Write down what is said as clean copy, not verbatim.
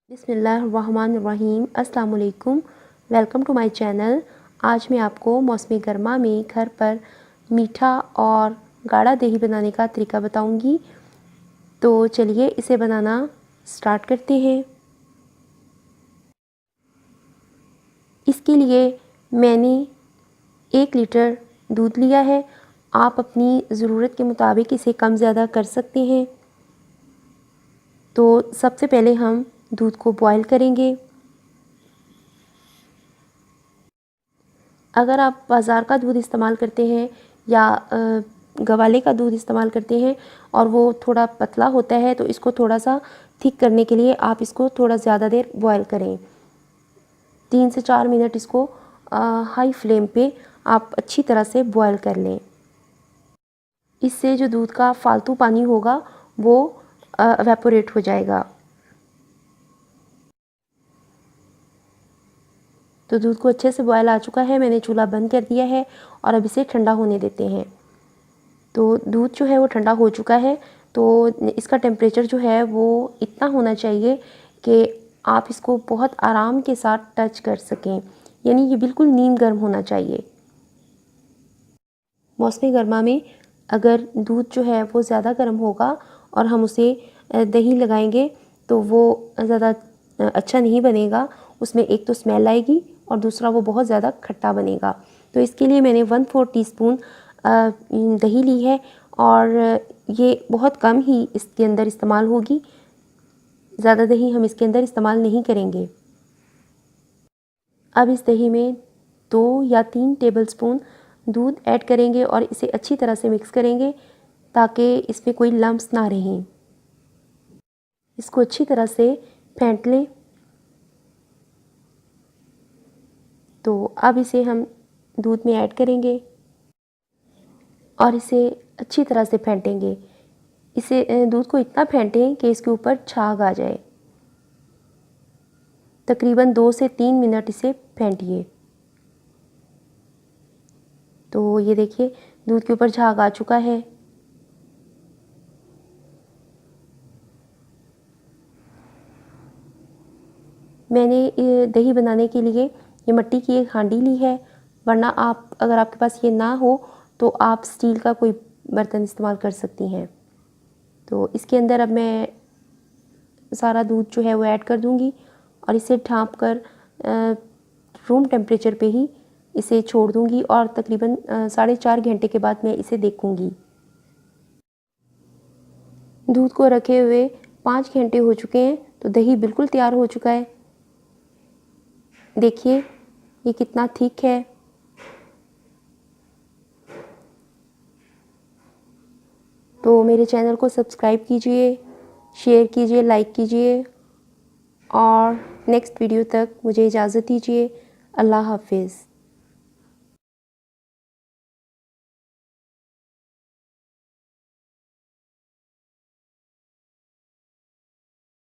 बिस्मिल्लाहिर्रहमानिर्रहीम। अस्सलाम वालेकुम। Welcome to my channel. आज मैं आपको मौसमी गर्मा में घर पर मीठा और गाढ़ा दही बनाने का तरीका बताऊंगी। तो चलिए इसे बनाना स्टार्ट करते हैं। इसके लिए मैंने 1 लीटर दूध लिया है। आप अपनी ज़रूरत के मुताबिक इसे कम ज़्यादा कर सकते हैं। तो सबसे पहले हम दूध को बॉईल करेंगे। अगर आप बाज़ार का दूध इस्तेमाल करते हैं या गवाले का दूध इस्तेमाल करते हैं और वो थोड़ा पतला होता है, तो इसको थोड़ा सा थिक करने के लिए आप इसको थोड़ा ज़्यादा देर बॉईल करें। 3 से 4 मिनट इसको हाई फ्लेम पे आप अच्छी तरह से बॉईल कर लें। इससे जो दूध का फालतू पानी होगा वो एवेपोरेट हो जाएगा। तो दूध को अच्छे से बॉयल आ चुका है। मैंने चूल्हा बंद कर दिया है और अब इसे ठंडा होने देते हैं। तो दूध जो है वो ठंडा हो चुका है। तो इसका टेम्परेचर जो है वो इतना होना चाहिए कि आप इसको बहुत आराम के साथ टच कर सकें, यानी ये बिल्कुल नीम गर्म होना चाहिए। मौसमी गर्मा में अगर दूध जो है वो ज़्यादा गर्म होगा और हम उसे दही लगाएंगे तो वो ज़्यादा अच्छा नहीं बनेगा। उसमें एक तो स्मेल आएगी और दूसरा वो बहुत ज़्यादा खट्टा बनेगा। तो इसके लिए मैंने 1/4 टीस्पून दही ली है और ये बहुत कम ही इसके अंदर इस्तेमाल होगी। ज़्यादा दही हम इसके अंदर इस्तेमाल नहीं करेंगे। अब इस दही में 2 या 3 टेबलस्पून दूध ऐड करेंगे और इसे अच्छी तरह से मिक्स करेंगे ताकि इसमें कोई लम्प्स ना रहें। इसको अच्छी तरह से फेंट लें। तो अब इसे हम दूध में ऐड करेंगे और इसे अच्छी तरह से फेंटेंगे। इसे दूध को इतना फेंटें कि इसके ऊपर छाग आ जाए। तकरीबन 2 से 3 मिनट इसे फेंटिए। तो ये देखिए दूध के ऊपर झाग आ चुका है। मैंने दही बनाने के लिए ये मिट्टी की एक हांडी ली है, वरना आप अगर आपके पास ये ना हो तो आप स्टील का कोई बर्तन इस्तेमाल कर सकती हैं। तो इसके अंदर अब मैं सारा दूध जो है वो ऐड कर दूंगी और इसे ढाँप कर रूम टेम्परेचर पे ही इसे छोड़ दूंगी और तकरीबन 4.5 घंटे के बाद मैं इसे देखूंगी। दूध को रखे हुए 5 घंटे हो चुके हैं, तो दही बिल्कुल तैयार हो चुका है। देखिए ये कितना थिक है। तो मेरे चैनल को सब्सक्राइब कीजिए, शेयर कीजिए, लाइक कीजिए और नेक्स्ट वीडियो तक मुझे इजाज़त दीजिए। अल्लाह हाफिज़।